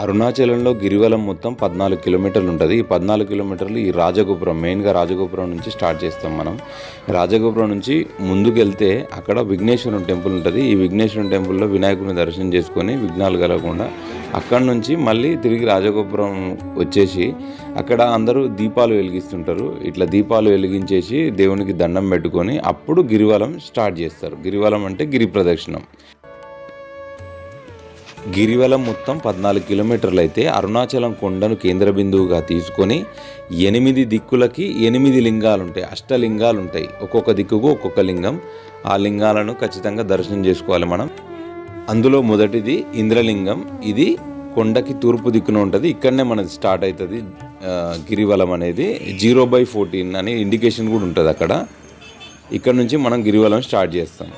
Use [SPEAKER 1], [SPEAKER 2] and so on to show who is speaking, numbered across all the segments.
[SPEAKER 1] అరుణాచలంలో గిరివలం మొత్తం 14 కిలోమీటర్లు ఉంటుంది. ఈ 14 కిలోమీటర్లు ఈ రాజగోపురం, మెయిన్గా రాజగోపురం నుంచి స్టార్ట్ చేస్తాం మనం. రాజగోపురం నుంచి ముందుకెళ్తే అక్కడ విఘ్నేశ్వరం టెంపుల్ ఉంటుంది. ఈ విఘ్నేశ్వరం టెంపుల్లో వినాయకుడిని దర్శనం చేసుకొని విఘ్నాలు కలగకుండా అక్కడ నుంచి మళ్ళీ తిరిగి రాజగోపురం వచ్చేసి అక్కడ అందరూ దీపాలు వెలిగిస్తుంటారు. ఇట్లా దీపాలు వెలిగించేసి దేవునికి దండం పెట్టుకొని అప్పుడు గిరివలం స్టార్ట్ చేస్తారు. గిరివలం అంటే గిరి ప్రదక్షిణం. గిరివలం మొత్తం 14 కిలోమీటర్లు అయితే అరుణాచలం కొండను కేంద్ర బిందువుగా తీసుకొని 8 దిక్కులకి 8 లింగాలు ఉంటాయి, అష్టలింగాలు ఉంటాయి. ఒక్కొక్క దిక్కుకు ఒక్కొక్క లింగం. ఆ లింగాలను ఖచ్చితంగా దర్శనం చేసుకోవాలి మనం. అందులో మొదటిది ఇంద్రలింగం. ఇది కొండకి తూర్పు దిక్కున ఉంటుంది. ఇక్కడనే మనది స్టార్ట్ అవుతుంది గిరివలం అనేది. 0/14 అనే ఇండికేషన్ కూడా ఉంటుంది అక్కడ. ఇక్కడ నుంచి మనం గిరివలం స్టార్ట్ చేస్తాం.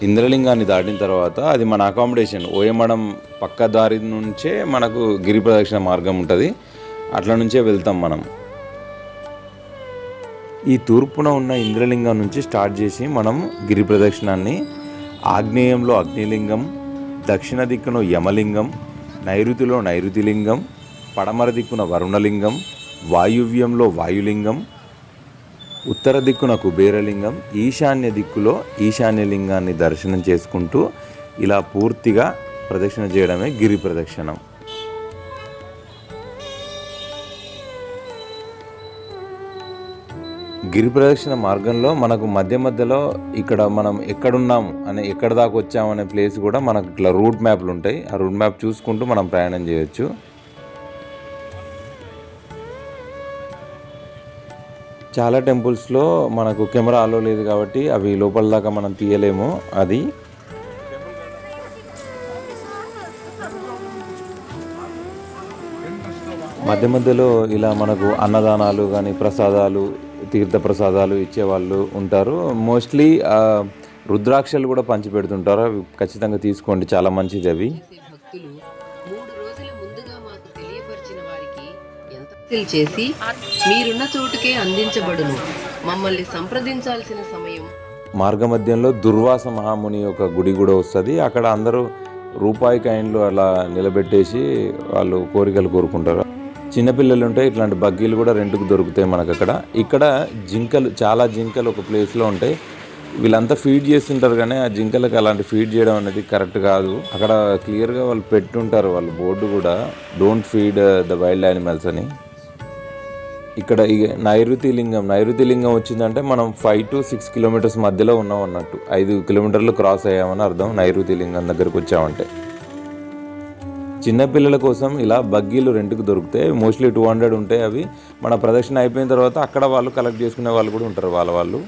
[SPEAKER 1] ఇంద్రలింగాన్ని దాటిన తర్వాత అది మన అకామిడేషన్. ఓయమడం పక్క దారి నుంచే మనకు గిరి ప్రదక్షిణ మార్గం ఉంటుంది. అట్లా నుంచే వెళ్తాం మనం. ఈ తూర్పున ఉన్న ఇంద్రలింగం నుంచి స్టార్ట్ చేసి మనం గిరి ప్రదక్షిణాన్ని ఆగ్నేయంలో అగ్నిలింగం, దక్షిణ దిక్కున యమలింగం, నైరుతిలో నైరుతిలింగం, పడమర దిక్కున వరుణలింగం, వాయువ్యంలో వాయులింగం, ఉత్తర దిక్కున కుబేరలింగం, ఈశాన్య దిక్కులో ఈశాన్యలింగాన్ని దర్శనం చేసుకుంటూ ఇలా పూర్తిగా ప్రదక్షిణ చేయడమే గిరి ప్రదక్షిణం. గిరి ప్రదక్షిణ మార్గంలో మనకు మధ్యలో ఇక్కడ మనం ఎక్కడున్నాము అనే, ఎక్కడ దాకా వచ్చామనే ప్లేస్ కూడా మనకు ఇట్లా రూట్ మ్యాప్లు ఉంటాయి. ఆ రూట్ మ్యాప్ చూసుకుంటూ మనం ప్రయాణం చేయొచ్చు. చాలా టెంపుల్స్లో మనకు కెమెరా అలో లేదు కాబట్టి అవి లోపల దాకా మనం తీయలేము. అది మధ్యలో ఇలా మనకు అన్నదానాలు కానీ ప్రసాదాలు, తీర్థ ప్రసాదాలు ఇచ్చేవాళ్ళు ఉంటారు. మోస్ట్లీ రుద్రాక్షలు కూడా పంచి పెడుతుంటారు. అవి ఖచ్చితంగా తీసుకోండి, చాలా మంచిది అవి.
[SPEAKER 2] చేసి మీరున్న చోటుకే అందించబడును. మమ్మల్ని సంప్రదించాల్సిన సమయం.
[SPEAKER 1] మార్గమధ్యంలో దుర్వాస మహాముని యొక్క గుడి కూడా వస్తుంది. అక్కడ అందరూ రూపాయి కాయిన్లు అలా నిలబెట్టేసి వాళ్ళు కోరికలు కోరుకుంటారు. చిన్నపిల్లలు ఉంటే ఇట్లాంటి బగ్గీలు కూడా రెంట్కు దొరుకుతాయి మనకు అక్కడ. ఇక్కడ జింకలు, చాలా జింకలు ఒక ప్లేస్లో ఉంటాయి. వీళ్ళంతా ఫీడ్ చేస్తుంటారు కానీ ఆ జింకలకు అలాంటి ఫీడ్ చేయడం అనేది కరెక్ట్ కాదు. అక్కడ క్లియర్గా వాళ్ళు పెట్టుంటారు, వాళ్ళు బోర్డు కూడా, don't feed the wild animals అని. ఇక్కడ నైరుతి లింగం వచ్చిందంటే మనం 5 to 6 కిలోమీటర్స్ మధ్యలో ఉన్నాం అన్నట్టు. 5 కిలోమీటర్లు క్రాస్ అయ్యామని అర్థం నైరుతి లింగం దగ్గరకు వచ్చామంటే. చిన్నపిల్లల కోసం ఇలా బగ్గీలు రెంట్కి దొరుకుతాయి. మోస్ట్లీ 200 ఉంటాయి అవి. మన ప్రదక్షిణ అయిపోయిన తర్వాత అక్కడ వాళ్ళు కలెక్ట్ చేసుకునే వాళ్ళు కూడా ఉంటారు, వాళ్ళు.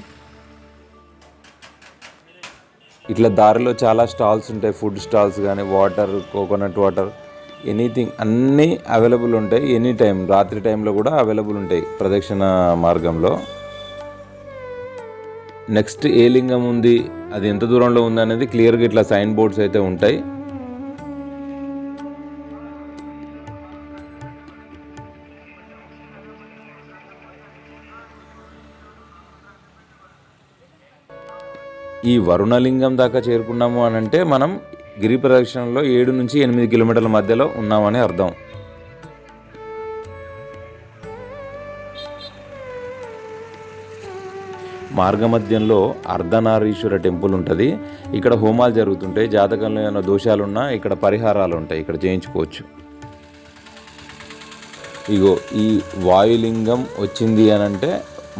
[SPEAKER 1] ఇట్లా దారిలో చాలా స్టాల్స్ ఉంటాయి, ఫుడ్ స్టాల్స్ కానీ, వాటర్, కోకోనట్ వాటర్, ఎనీథింగ్ అన్నీ అవైలబుల్ ఉంటాయి. ఎనీ టైం, రాత్రి టైంలో కూడా అవైలబుల్ ఉంటాయి ప్రదక్షిణ మార్గంలో. నెక్స్ట్ ఏ లింగం ఉంది, అది ఎంత దూరంలో ఉంది అనేది క్లియర్గా ఇట్లా సైన్ బోర్డ్స్ అయితే ఉంటాయి. ఈ వరుణలింగం దాకా చేరుకున్నాము అని అంటే మనం గిరి ప్రదక్షిణలో 7 నుంచి 8 కిలోమీటర్ల మధ్యలో ఉన్నామని అర్థం. మార్గమధ్యంలో అర్ధనారీశ్వర టెంపుల్ ఉంటుంది. ఇక్కడ హోమాలు జరుగుతుంటాయి. జాతకంలో ఏమైనా దోషాలున్నా ఇక్కడ పరిహారాలు ఉంటాయి, ఇక్కడ చేయించుకోవచ్చు. ఇగో ఈ వాయులింగం వచ్చింది అని అంటే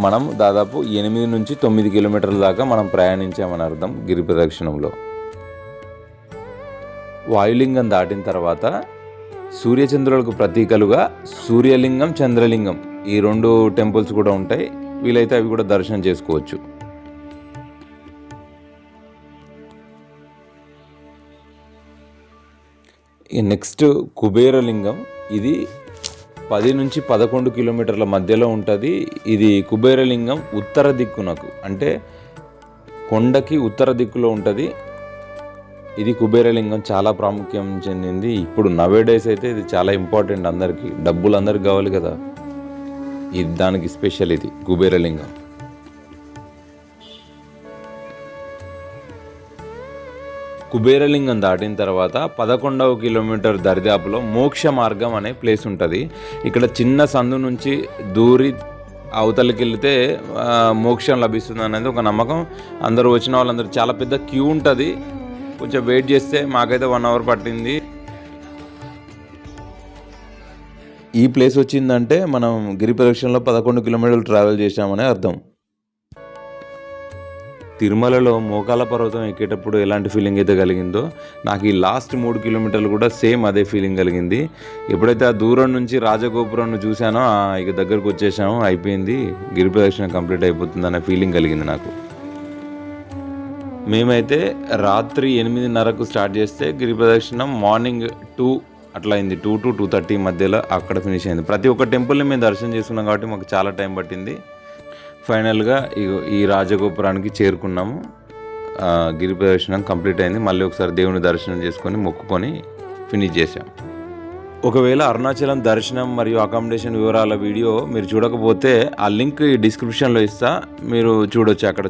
[SPEAKER 1] మనం దాదాపు 8 నుంచి 9 కిలోమీటర్ల దాకా మనం ప్రయాణించామని అర్థం గిరి ప్రదక్షిణంలో. వాయులింగం దాటిన తర్వాత సూర్యచంద్రులకు ప్రతీకలుగా సూర్యలింగం, చంద్రలింగం ఈ 2 టెంపుల్స్ కూడా ఉంటాయి. వీలైతే అవి కూడా దర్శనం చేసుకోవచ్చు. ఈ నెక్స్ట్ కుబేరలింగం. ఇది 10 నుంచి 11 కిలోమీటర్ల మధ్యలో ఉంటుంది. ఇది కుబేరలింగం ఉత్తర దిక్కునకు, అంటే కొండకి ఉత్తర దిక్కులో ఉంటుంది. ఇది కుబేరలింగం చాలా ప్రాముఖ్యం చెందింది. ఇప్పుడు నవేడేస్ అయితే ఇది చాలా ఇంపార్టెంట్. అందరికీ డబ్బులు అందరికి కావాలి కదా, ఇది దానికి స్పెషల్. ఇది కుబేరలింగం. కుబేరలింగం దాటిన తర్వాత 11వ కిలోమీటర్ దరిదాపులో మోక్ష మార్గం అనే ప్లేస్ ఉంటుంది. ఇక్కడ చిన్న సందు నుంచి దూరి అవతలికి వెళ్తే మోక్షం లభిస్తుంది అనేది ఒక నమ్మకం. అందరూ వచ్చిన వాళ్ళందరూ చాలా పెద్ద క్యూ ఉంటుంది. కొంచెం వెయిట్ చేస్తే మాకైతే 1 అవర్ పట్టింది. ఈ ప్లేస్ వచ్చిందంటే మనం గిరి ప్రదక్షిణలో 11 కిలోమీటర్లు ట్రావెల్ చేసామనే అర్థం. తిరుమలలో మోకాల పర్వతం ఎక్కేటప్పుడు ఎలాంటి ఫీలింగ్ అయితే కలిగిందో నాకు ఈ లాస్ట్ 3 కిలోమీటర్లు కూడా సేమ్ అదే ఫీలింగ్ కలిగింది. ఎప్పుడైతే ఆ దూరం నుంచి రాజగోపురంను చూశానో ఇక దగ్గరకు వచ్చేసాము, అయిపోయింది, గిరి ప్రదక్షిణ కంప్లీట్ అయిపోతుంది అనే ఫీలింగ్ కలిగింది నాకు. మేమైతే రాత్రి 8:30కు స్టార్ట్ చేస్తే గిరి ప్రదక్షిణం మార్నింగ్ 2 అట్లా అయింది. 2 to 2:30 మధ్యలో అక్కడ ఫినిష్ అయింది. ప్రతి ఒక్క టెంపుల్ని మేము దర్శనం చేసుకున్నాం కాబట్టి మాకు చాలా టైం పట్టింది. ఫైనల్గా ఈ రాజగోపురానికి చేరుకున్నాము. గిరి ప్రదక్షిణం కంప్లీట్ అయింది. మళ్ళీ ఒకసారి దేవుని దర్శనం చేసుకొని మొక్కుకొని ఫినిష్ చేసాం. ఒకవేళ అరుణాచలం దర్శనం మరియు అకామిడేషన్ వివరాల వీడియో మీరు చూడకపోతే ఆ లింక్ ఈ డిస్క్రిప్షన్లో ఇస్తా, మీరు చూడొచ్చు. అక్కడ